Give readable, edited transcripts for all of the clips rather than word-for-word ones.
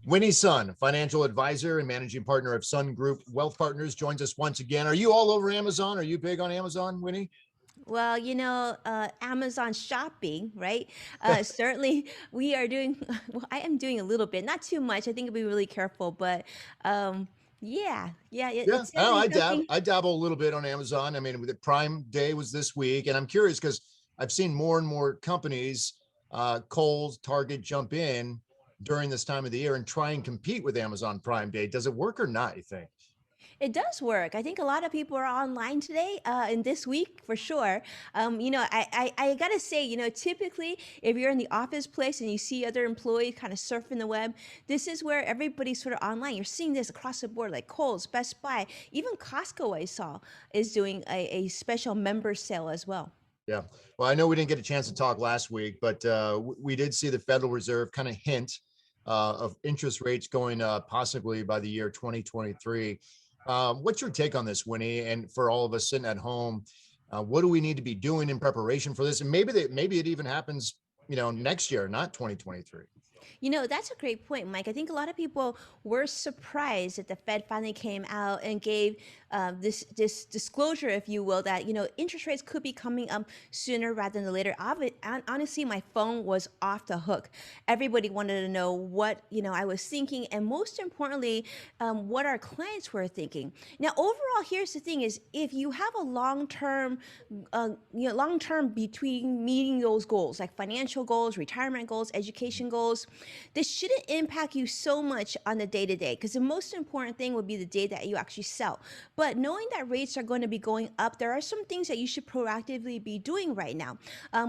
Winnie Sun, financial advisor and managing partner of Sun Group Wealth Partners, joins us once again. Are you all over Amazon? Are you big on Amazon, Winnie? Well, Amazon shopping, right? Certainly, we are doing. Well, I am doing a little bit, not too much. I think I'll be really careful, but yeah, Yeah, it's oh, certainly something. I dabble a little bit on Amazon. I mean, the Prime Day was this week, and I'm curious because I've seen more and more companies, Kohl's, Target, jump in during this time of the year and try and compete with Amazon Prime Day. Does it work or not, you think? It does work. I think a lot of people are online today, and this week for sure. I gotta say, typically if you're in the office place and you see other employees kind of surfing the web, this is where everybody's sort of online. You're seeing this across the board, like Kohl's, Best Buy, even Costco. I saw is doing a special member sale as well. Yeah. Well, I know we didn't get a chance to talk last week, but we did see the Federal Reserve kind of hint of interest rates going possibly by the year 2023. What's your take on this, Winnie? And for all of us sitting at home, what do we need to be doing in preparation for this? And maybe it even happens, next year, not 2023. That's a great point, Mike. I think a lot of people were surprised that the Fed finally came out and gave this disclosure, if you will, that interest rates could be coming up sooner rather than later. Honestly, my phone was off the hook. Everybody wanted to know what I was thinking, and most importantly, what our clients were thinking. Now, overall, here's the thing: is if you have a long term between meeting those goals, like financial goals, retirement goals, education goals, this shouldn't impact you so much on the day to day, because the most important thing would be the day that you actually sell. But knowing that rates are going to be going up, there are some things that you should proactively be doing right now.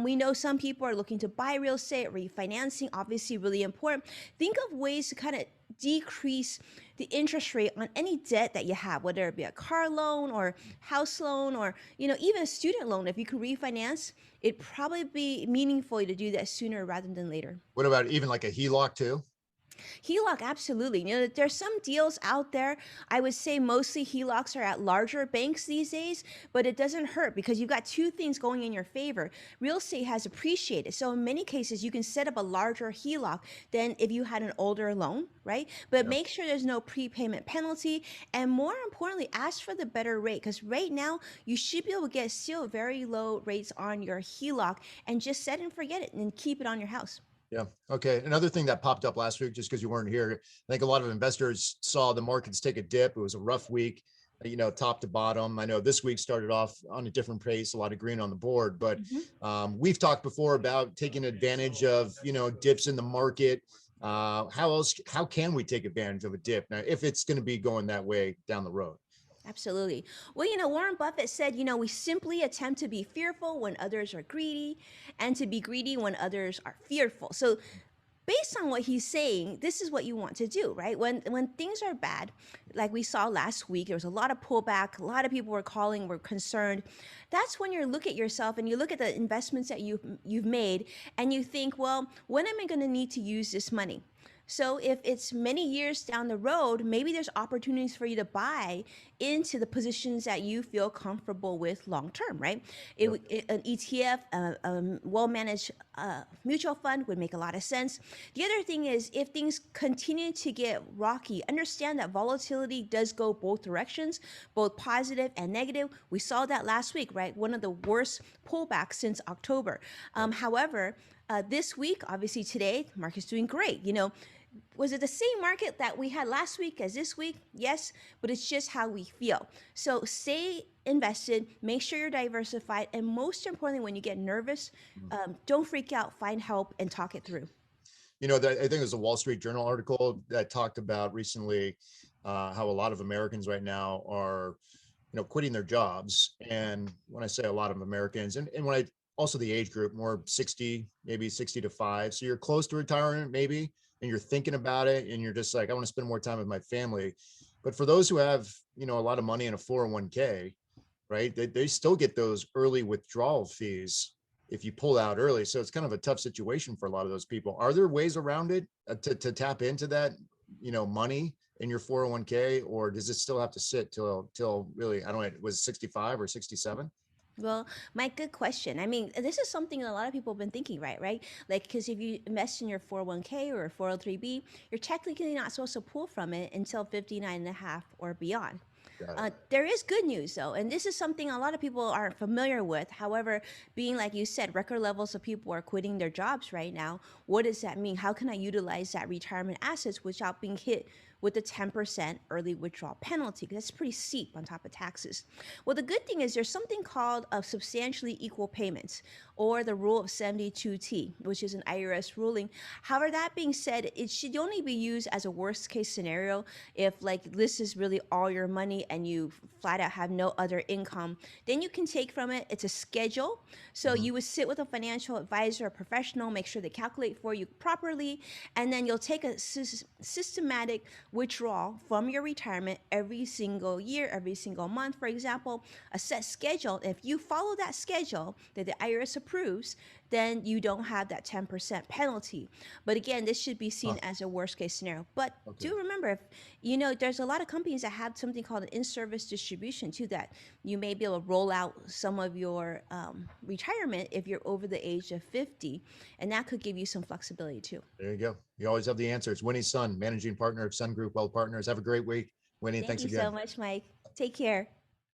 We know some people are looking to buy real estate, refinancing, obviously really important. Think of ways to kind of decrease the interest rate on any debt that you have, whether it be a car loan or house loan or even a student loan. If you could refinance, it'd probably be meaningful to do that sooner rather than later. What about even like a HELOC too? HELOC, absolutely. There's some deals out there. I would say mostly HELOCs are at larger banks these days, but it doesn't hurt because you've got two things going in your favor. Real estate has appreciated. So in many cases, you can set up a larger HELOC than if you had an older loan, right? But Yeah. make sure there's no prepayment penalty. And more importantly, ask for the better rate, because right now you should be able to get still very low rates on your HELOC, and just set and forget it and keep it on your house. Yeah. Okay. Another thing that popped up last week, just because you weren't here, I think a lot of investors saw the markets take a dip. It was a rough week, top to bottom. I know this week started off on a different pace, a lot of green on the board, but Mhm. we've talked before about taking advantage of, dips in the market. How can we take advantage of a dip now if it's going to be going that way down the road? Absolutely. Well, Warren Buffett said, we simply attempt to be fearful when others are greedy, and to be greedy when others are fearful. So, based on what he's saying, this is what you want to do, right? When things are bad, like we saw last week, there was a lot of pullback, a lot of people were concerned. That's when you look at yourself and you look at the investments that you've made, and you think, well, when am I going to need to use this money? So if it's many years down the road, maybe there's opportunities for you to buy into the positions that you feel comfortable with long term, right? Yeah. An ETF, a well-managed mutual fund would make a lot of sense. The other thing is, if things continue to get rocky, understand that volatility does go both directions, both positive and negative. We saw that last week, right? One of the worst pullbacks since October. However, this week, obviously today, the market's doing great. Was it the same market that we had last week as this week? Yes, but it's just how we feel. So stay invested, make sure you're diversified, and most importantly, when you get nervous, don't freak out, find help, and talk it through. I think there's a Wall Street Journal article that talked about recently how a lot of Americans right now are, quitting their jobs. And when I say a lot of Americans, and when I also the age group, more 60, maybe 60 to 5. So you're close to retirement, maybe, and you're thinking about it, and you're just like, I want to spend more time with my family. But for those who have, a lot of money in a 401k, right? They still get those early withdrawal fees if you pull out early. So it's kind of a tough situation for a lot of those people. Are there ways around it to tap into that, money in your 401k, or does it still have to sit till really, I don't know, was it 65 or 67? Well, my good question. I mean, this is something a lot of people have been thinking, right? Right? Like, because if you invest in your 401k or 403b, you're technically not supposed to pull from it until 59 and a half or beyond. Got it. There is good news though, and this is something a lot of people aren't familiar with. However, being like you said, record levels of people are quitting their jobs right now. What does that mean? How can I utilize that retirement assets without being hit with the 10% early withdrawal penalty? 'Cause that's pretty steep on top of taxes. Well, the good thing is there's something called a substantially equal payments, or the rule of 72T, which is an IRS ruling. However, that being said, it should only be used as a worst case scenario if like this is really all your money and you flat out have no other income. Then you can take from it. It's a schedule. So Mhm. you would sit with a financial advisor, a professional, make sure they calculate for you properly, and then you'll take a systematic withdrawal from your retirement every single year, every single month, for example, a set schedule. If you follow that schedule that the IRS approves, then you don't have that 10% penalty. But again, this should be Huh. seen as a worst case scenario. But Okay. do remember, if there's a lot of companies that have something called an in-service distribution too, that you may be able to roll out some of your retirement if you're over the age of 50, and that could give you some flexibility too. There you go. You always have the answers. Winnie Sun, managing partner of Sun Group Wealth Partners. Have a great week, Winnie. Thank Thanks you so again. much, Mike. Take care.